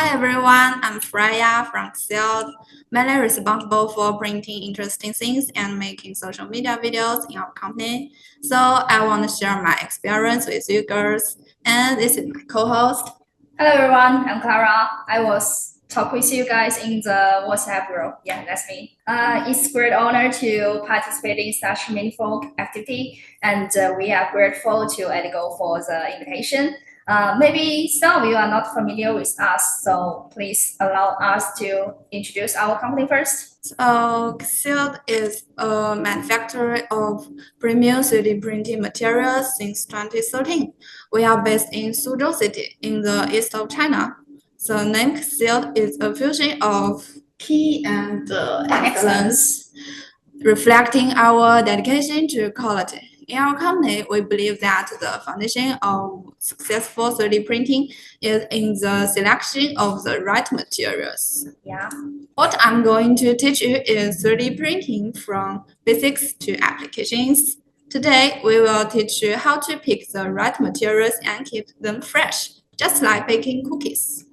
Hi everyone, I'm Freya from Kexcelled, mainly responsible for printing interesting things and making social media videos in our company. So I want to share my experience with you girls, and this is my co-host. Hello everyone, I'm Clara. I was talk with you guys in the WhatsApp group. Yeah, that's me. It's a great honor to participate in such meaningful activity, and we are grateful to ELEGOO for the invitation. Maybe some of you are not familiar with us, so please allow us to introduce our company first. So Kexcelled is a manufacturer of premium 3D printing materials since 2013. We are based in Suzhou City in the east of China. The name Kexcelled is a fusion of key and excellence, reflecting our dedication to quality. In our company, we believe that the foundation of successful 3D printing is in the selection of the right materials. Yeah. What I'm going to teach you is 3D printing from basics to applications. Today, we will teach you how to pick the right materials and keep them fresh, just like baking cookies.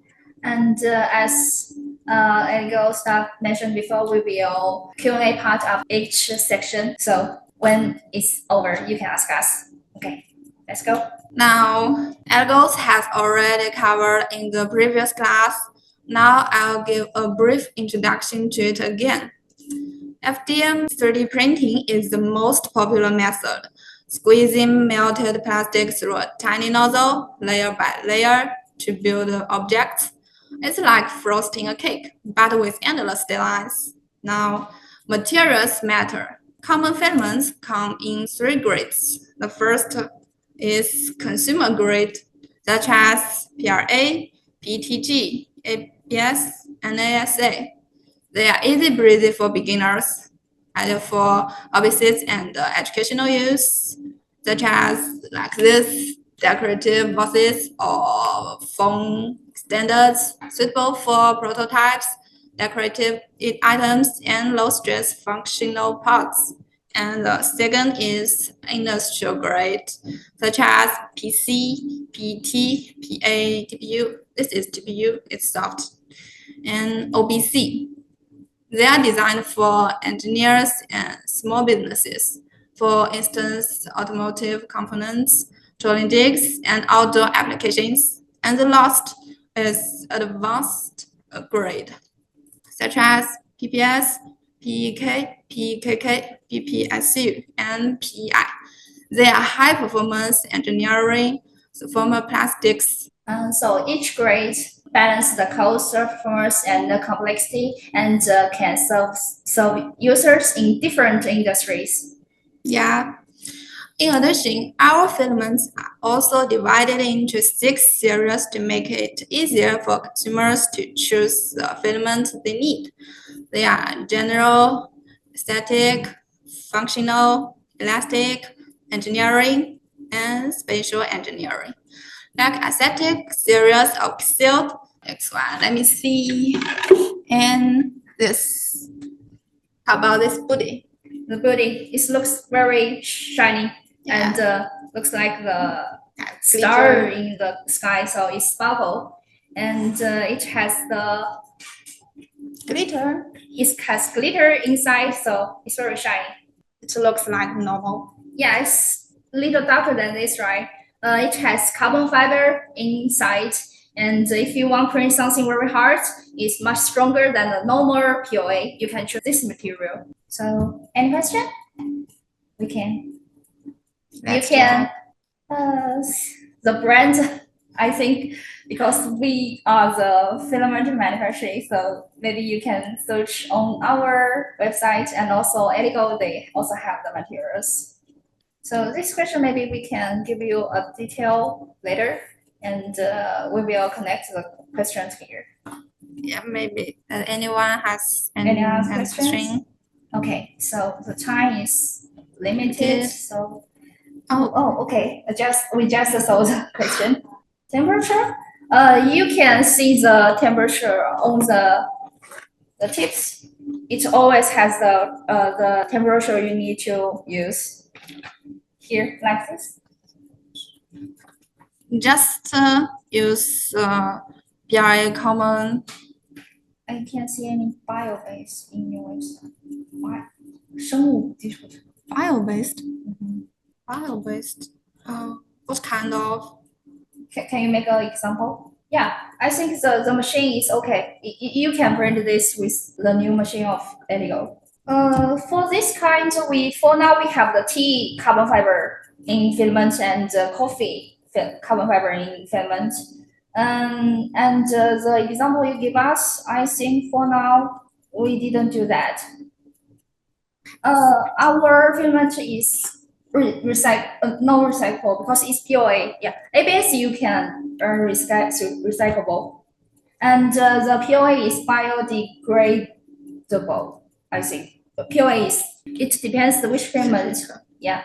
And as ELEGOO staff mentioned before, we will Q&A part of each section. So when it's over, you can ask us. Okay, let's go. Now, ELEGOO has already covered in the previous class. Now I'll give a brief introduction to it again. FDM 3D printing is the most popular method, squeezing melted plastic through a tiny nozzle, layer by layer, to build objects. It's like frosting a cake, but with endless deadlines. Now, materials matter. Common filaments come in three grades. The first is consumer grade, such as PLA, PETG, ABS, and ASA. They are easy breezy for beginners, either for hobbies and educational use, such as like this decorative vases or phone standards, suitable for prototypes, decorative items, and low-stress functional parts. And the second is industrial grade, such as PC, PT, PA, TPU. This is TPU, it's soft. And OBC. They are designed for engineers and small businesses. For instance, automotive components, trolling jigs, and outdoor applications. And the last is advanced grade, such as PPS, PEK, PKK, PPSU, and PI. They are high-performance engineering, thermoplastics. So each grade balance the cost, performance, and the complexity, and can serve users in different industries. Yeah. In addition, our filaments are also divided into 6 series to make it easier for consumers to choose the filament they need. They are general, static, functional, elastic, engineering, and spatial engineering. Like aesthetic series of Kexcelled, X1, let me see, and this. How about this booty? The booty, it looks very shiny. Yeah. And looks like the star in the sky, so it's sparkle. And it has the glitter. It has glitter inside, so it's very shiny. It looks like normal. Yeah, it's a little darker than this, right? It has carbon fiber inside, and if you want to print something very hard, it's much stronger than the normal PLA. You can choose this material. So, any question? We can. Let's you can. The brand, I think, because we are the filament manufacturer, so maybe you can search on our website, and also ELEGOO, they also have the materials. So this question, maybe we can give you a detail later, and we will connect the questions here. Yeah, maybe anyone has Any other question? questions? Okay, so the time is limited, so. Okay. We just saw the question. Temperature? You can see the temperature on the tips. It always has the temperature you need to use. Here, like this. Just use PLA common. I can't see any bio-based in your website. Why? 生物基础成分。 Bio-based. Bio-based. What kind of? Can you make an example? Yeah, I think the machine is okay. You can print this with the new machine of ELEGOO. For this kind, for now we have the tea carbon fiber in filament and coffee carbon fiber in filament. And the example you give us, I think for now we didn't do that. Our filament is no recyclable because it's PLA. Yeah, ABS you can recyclable, and the PLA is biodegradable. I think the PLA is. It depends which filament. Yeah,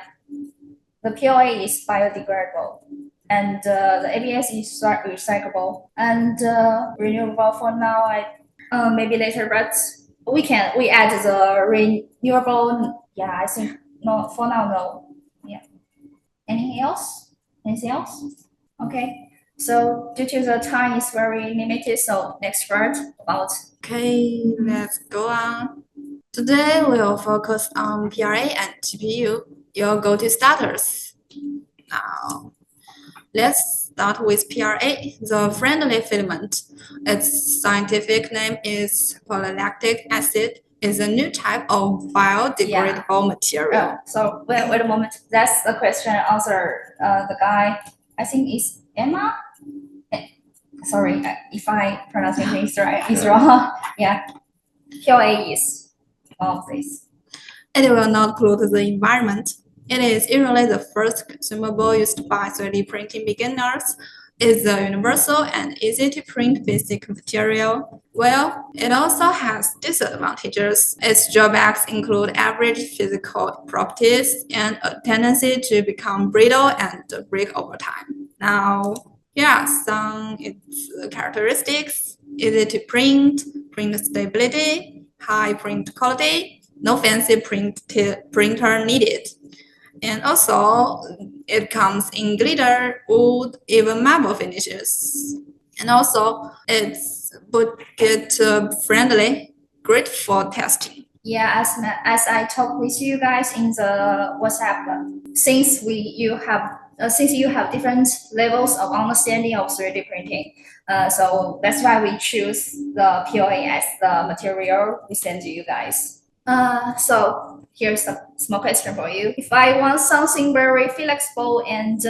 the PLA is biodegradable, and the ABS is recyclable and renewable. For now, maybe later, but we add the renewable. Yeah, I think no. For now, no. Yeah. Anything else? Anything else? Okay. So due to the time is very limited, so next part about. Okay, let's go on. Today we'll focus on PLA and TPU, your go-to starters. Now, let's start with PLA, the friendly filament. Its scientific name is polylactic acid. It's a new type of biodegradable material. So wait a moment. That's the question answer. The guy, I think it's Emma. Sorry if I pronunciation is wrong. Yeah, PLA is one of these. It will not pollute the environment. It is usually the first consumable used by 3D printing beginners. It's a universal and easy to print basic material. Well, it also has disadvantages. Its drawbacks include average physical properties and a tendency to become brittle and break over time. Now, here are some its characteristics: easy to print, print stability, high print quality, no fancy printer needed. And also, it comes in glitter, wood, even marble finishes. And also, it's budget friendly, great for testing. Yeah, as I talked with you guys in the WhatsApp, since you have different levels of understanding of 3D printing, so that's why we choose the PLA as the material we send to you guys. So here's a small question for you. If I want something very flexible and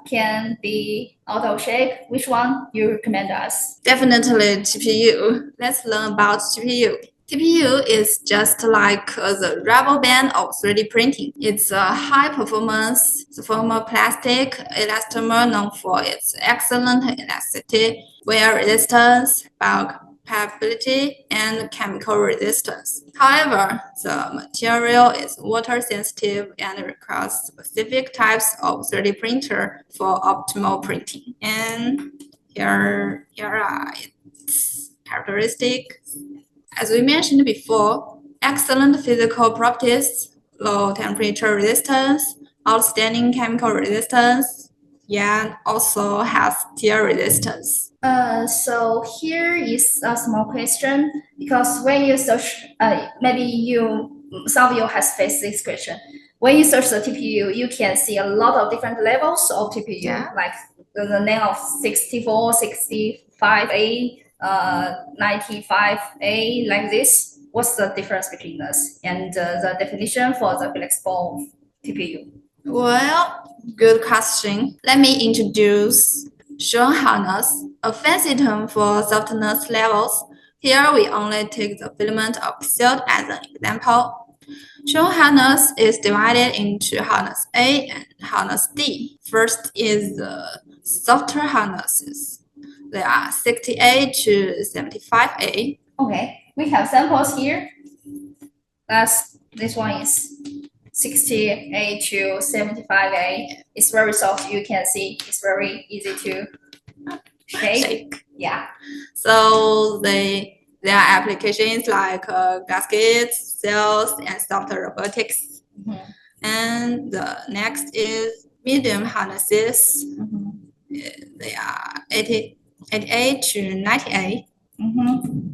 can be auto shape, which one you recommend us? Definitely TPU. Let's learn about TPU. TPU is just like the rubber band of 3D printing. It's a high-performance thermoplastic elastomer known for its excellent elasticity, wear resistance, biocompatibility, and chemical resistance. However, the material is water-sensitive and requires specific types of 3D printer for optimal printing. And here are its characteristics. As we mentioned before, excellent physical properties, low temperature resistance, outstanding chemical resistance, and also has tear resistance. So here is a small question because when you search, maybe some of you has faced this question. When you search the TPU, you can see a lot of different levels of TPU, Yeah. like the name of 64, 65A, 95A, like this. What's the difference between this and the definition for the flexible TPU? Well, good question. Let me introduce Sean harness, a fancy term for softness levels. Here we only take the filament of Kexcelled as an example. Sean harness is divided into harness A and harness D. First is the softer harnesses. They are 68 to 75A. Okay, we have samples here. This one is 60A to 75A. It's very soft. You can see it's very easy to shake. Yeah. So there are applications like gaskets, cells, and software robotics. Mhm. And the next is medium harnesses. Mhm. They are 80 88 to 98.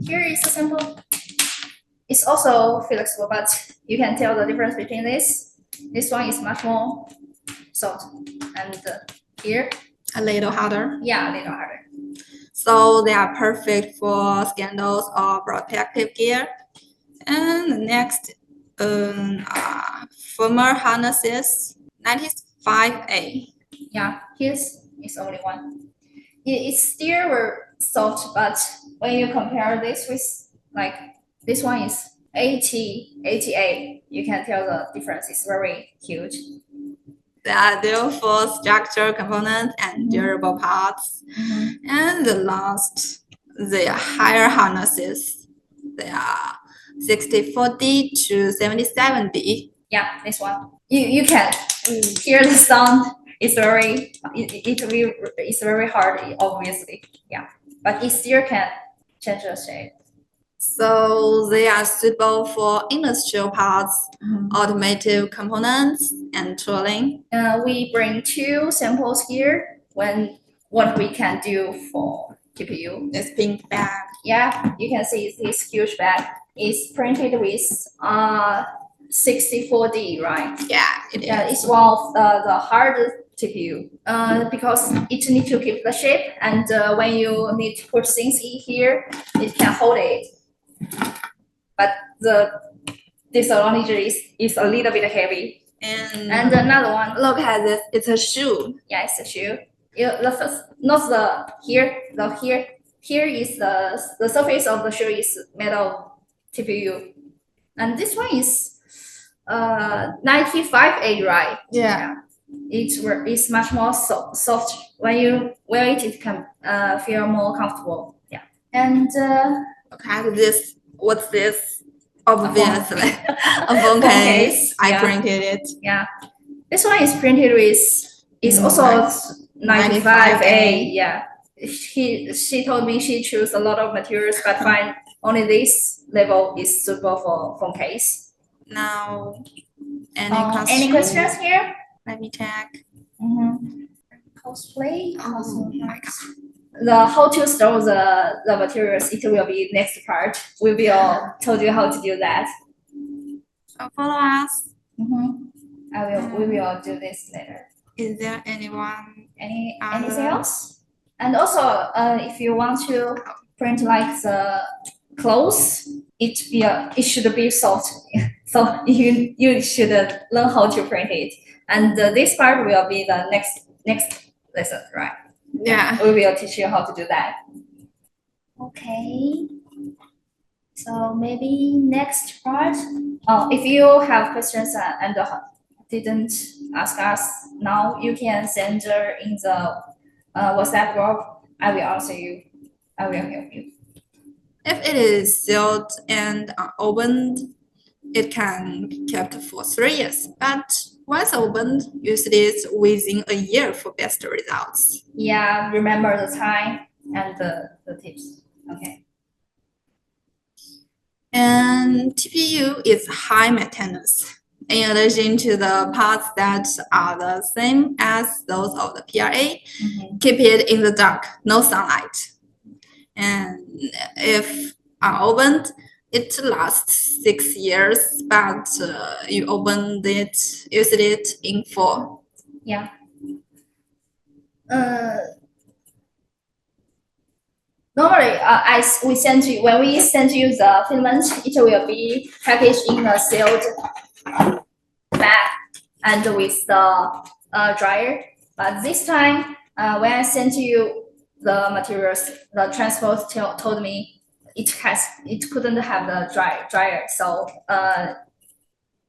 Here is a sample. It's also flexible, but you can tell the difference between this. This one is much more soft, and here A little harder. Yeah, a little harder. So they are perfect for scandals or protective gear. And the next, firmer harnesses, 95A. Yeah, his is only one. It's still soft, but when you compare this with like this one is 88, you can tell the difference is very huge. They are there for structural components and durable parts. And the last, they are higher harnesses. They are 6040 to 77D. Yeah, this one. You can hear the sound. It's very hard, obviously. Yeah, but it still can change the shape. So they are suitable for industrial parts, automotive components, and tooling. We bring two samples here. What we can do for TPU. This pink bag. Yeah, you can see this huge bag is printed with 64D, right? Yeah, it is. Yeah, it's one of the hardest TPU because it needs to keep the shape, and when you need to put things in here, it can hold it. But the disadvantage is a little bit heavy. And another one, look at this. It's a shoe. Yeah, it's a shoe. The first, not the here. The here is the surface of the shoe is made of TPU, and this one is 95A, right? Yeah. It's much more soft. When you wear it, it can feel more comfortable. Yeah. And look at this. What's this? Obviously, a phone case. I printed it. Yeah. This one is printed with. It's also 95A. Yeah. She told me she chose a lot of materials, but find only this level is suitable for phone case. Now, any questions here? Let me check. Cosplay. Oh my god. The how to store the materials, it will be next part. We will told you how to do that. So follow us. We will do this later. Is there anything else? And also, if you want to print like the clothes, it should be soft. So you should learn how to print it. And this part will be the next lesson, right? Yeah. We will teach you how to do that. Okay. So maybe next part. If you have questions and didn't ask us now, you can send her in the WhatsApp group. I will answer you. I will help you. If it is sealed and opened, it can be kept for 3 years. But once opened, use this within a year for best results. Yeah, remember the time and the tips. Okay. And TPU is high maintenance. In addition to the parts that are the same as those of the PLA, keep it in the dark, no sunlight. And if unopened, it lasts 6 years, but you opened it, used it in full. Yeah. Normally, when we send you the filament, it will be packaged in a sealed bag and with the dryer. But this time, when I sent you the materials, the transport told me it couldn't have the dryer. So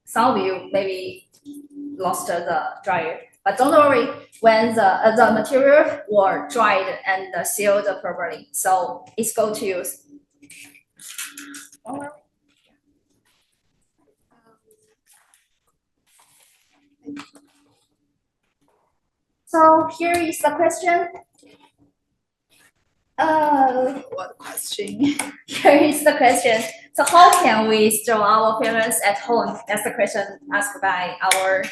some of you maybe lost the dryer. But don't worry, when the material were dried and sealed properly, so it's going to use. So here is the question. What question? Here is the question. So how can we store our filaments at home? That's the question asked by our.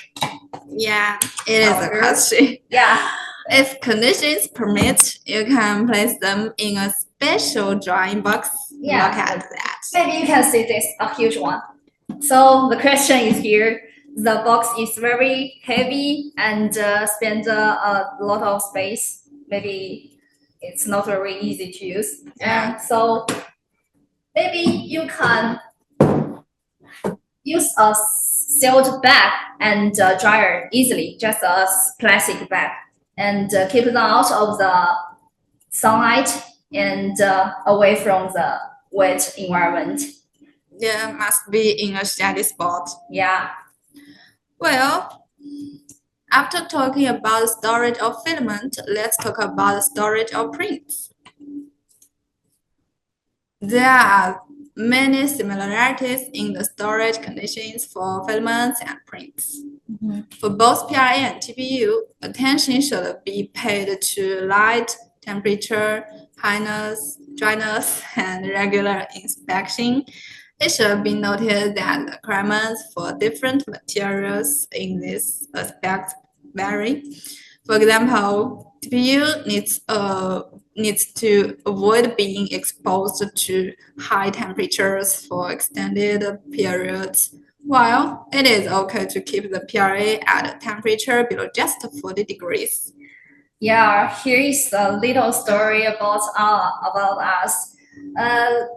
Yeah, it is a question. Yeah. If conditions permit, you can place them in a special drying box. Yeah, Look at that. Maybe you can see this, a huge one. So the question is here. The box is very heavy and spends a lot of space. Maybe it's not very easy to use. Yeah. So maybe you can use a sealed bag and dryer easily, just a plastic bag, and keep them out of the sunlight and away from the wet environment. Yeah, must be in a shady spot. Yeah. Well, after talking about the storage of filament, let's talk about the storage of prints. There are many similarities in the storage conditions for filaments and prints. For both PLA and TPU, attention should be paid to light, temperature, highness, dryness, and regular inspection. It should be noted that the requirements for different materials in this aspect vary. For example, TPU needs to avoid being exposed to high temperatures for extended periods, while it is okay to keep the PLA at a temperature below just 40 degrees. Yeah, here is a little story about us.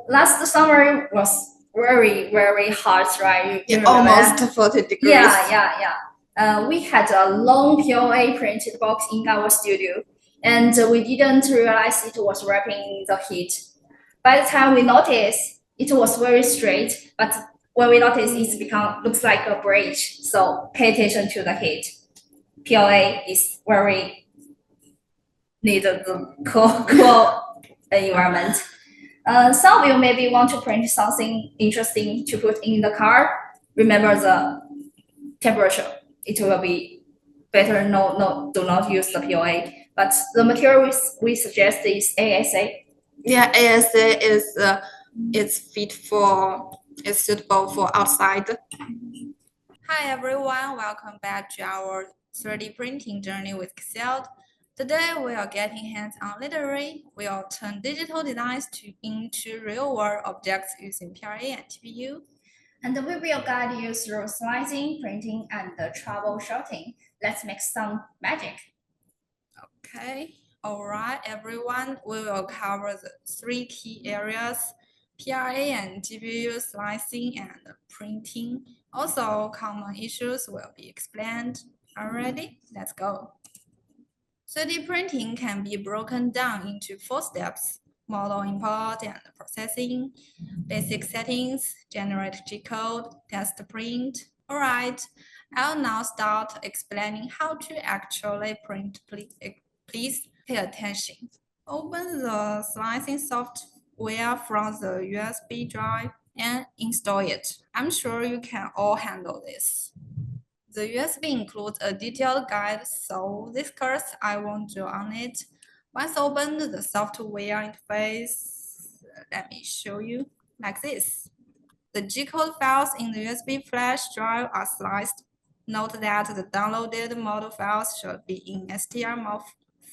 Last summer was very hot, right? You remember that? Almost 40 degrees. Yeah. We had a long PLA printed box in our studio, and we didn't realize it was wrapping the heat. By the time we noticed, it was very straight, but when we noticed, looks like a bridge. So pay attention to the heat. PLA is very needed the cool environment. Some of you maybe want to print something interesting to put in the card. Remember the temperature. It will be better. No, do not use the PLA. But the material we suggest is ASA. Yeah, ASA is it's suitable for outside. Hi everyone, welcome back to our 3D printing journey with Kexcelled. Today we are getting hands-on literally. We will turn digital designs into real-world objects using PLA and TPU. And we will guide you through slicing, printing, and troubleshooting. Let's make some magic. Okay, all right, everyone. We will cover the 3 key areas: PLA and TPU slicing and printing. Also, common issues will be explained. Already, let's go. 3D printing can be broken down into 4 steps: model import and processing, basic settings, generate G-code, test print. Alright, I'll now start explaining how to actually print. Please pay attention. Open the slicing software from the USB drive and install it. I'm sure you can all handle this. The USB includes a detailed guide, so this course I won't do on it. Once opened, the software interface, let me show you, like this. The G-code files in the USB flash drive are sliced. Note that the downloaded model files should be in STR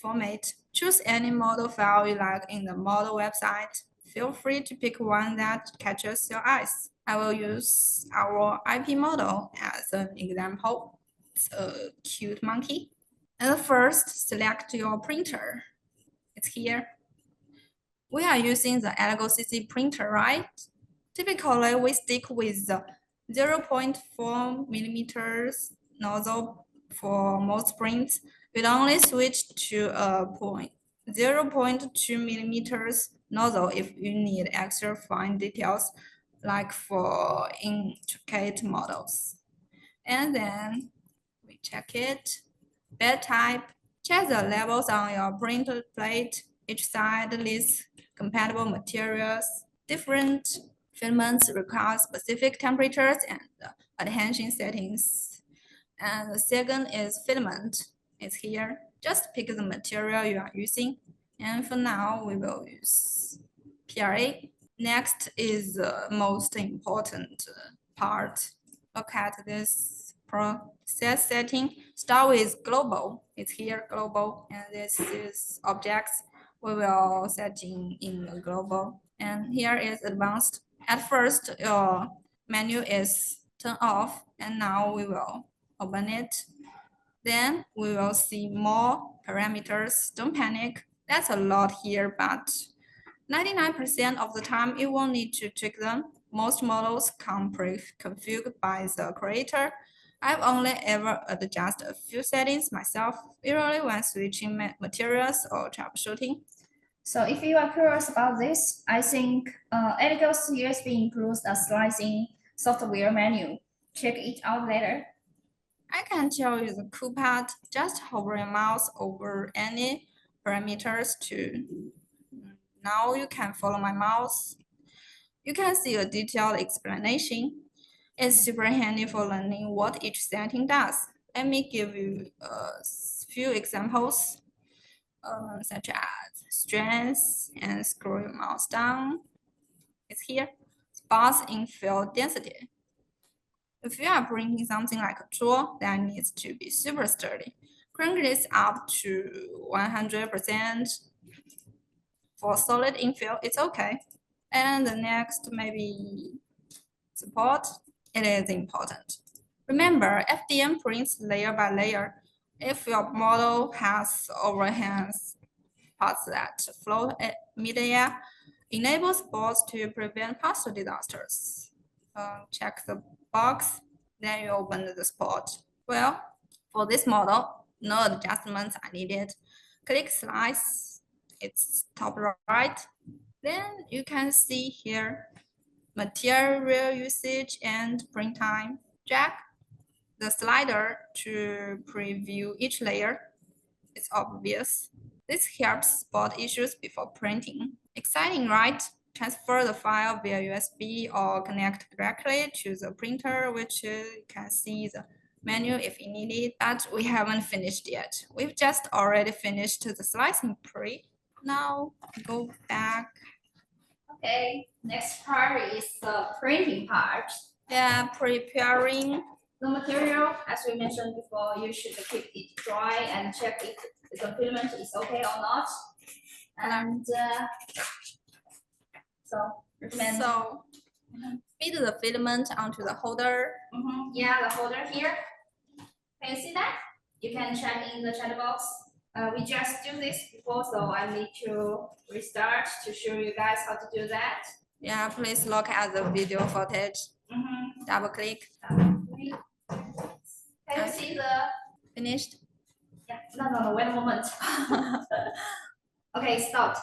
format. Choose any model file you like in the model website. Feel free to pick one that catches your eyes. I will use our IP model as an example. It's a cute monkey. And first, select your printer. It's here. We are using the ELEGOO CC printer, right? Typically, we stick with the 0.4 millimeters nozzle for most prints. We'd only switch to a 0.2 millimeters nozzle if you need extra fine details, like for intricate models. And then we check it. Bed type. Check the labels on your printer plate. Each side lists compatible materials. Different filaments require specific temperatures and adhesion settings. And the second is filament. It's here. Just pick the material you are using. And for now, we will use PLA. Next is the most important part. Look at this process setting. Start with global. It's here, global, and this is objects. We will set in the global. And here is advanced. At first, your menu is turned off, and now we will open it. Then we will see more parameters. Don't panic. That's a lot here, but 99% of the time you won't need to tweak them. Most models come pre-configured by the creator. I've only ever adjusted a few settings myself, usually when switching materials or troubleshooting. So if you are curious about this, I think ELEGOO's USB includes a slicing software menu. Check it out later. I can tell you the cool part. Just hover your mouse over any parameters to. Now you can follow my mouse. You can see a detailed explanation. It's super handy for learning what each setting does. Let me give you a few examples, such as strength and scroll your mouse down. It's here. Sparse infill density. If you are printing something like a tool that needs to be super sturdy, crank this up to 100%. For solid infill, it's okay. And the next, maybe support. It is important. Remember, FDM prints layer by layer. If your model has overhangs parts that float at midair, enable sports to prevent partial disasters. Check the box, then you open the spot. Well, for this model, no adjustments are needed. Click slice, it's top right. Then you can see here material usage and print time. Drag the slider to preview each layer. It's obvious. This helps spot issues before printing. Exciting, right? Transfer the file via USB or connect directly to the printer, which you can see the menu if you need it, but we haven't finished yet. We've just already finished the slicing pre. Now go back. Okay, next part is the printing part. Yeah, preparing. The material, as we mentioned before, you should keep it dry and check if the filament is okay or not. And so recommend. So feed the filament onto the holder. Yeah, the holder here. Can you see that? You can check in the chat box. We just do this before, so I need to restart to show you guys how to do that. Yeah, please look at the video footage. Double click. Can you see the Finished? Yeah, no, wait a moment. Okay, stop.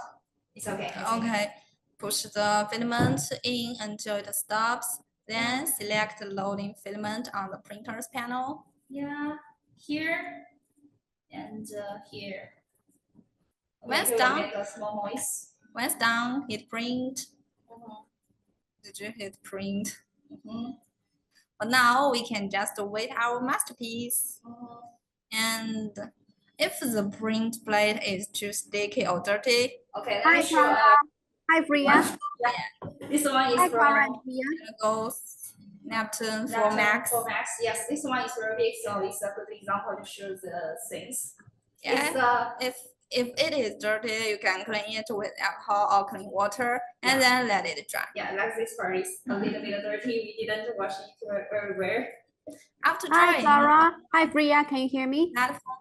It's okay. Okay. Push the filament in until it stops. Then select loading filament on the printer's panel. Yeah, here and here. When it's done, make a small noise. When it's done, hit print. Did you hit print? But now we can just wait our masterpiece. And if the print plate is too sticky or dirty, okay, Hi, Clara. Hi, Priya. Yeah. This one is Hi, from Clara and Priya. goes Neptune for Max. For Max, yes. This one is very big, so it's a good example to show the things. Yeah. If it is dirty, you can clean it with alcohol or clean water and then let it dry. Yeah, like this part is a little bit dirty. We didn't wash it everywhere. After Hi, drying, Clara. Hi, Priya. Can you hear me? platform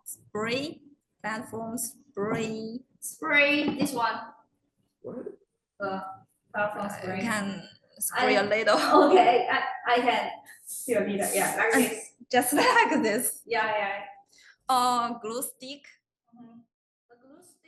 spray. Spray this one. Platform spray. You can spray a little. Okay, I can still need it. Yeah, like this. Just like this. Yeah. Or glue stick. The glue stick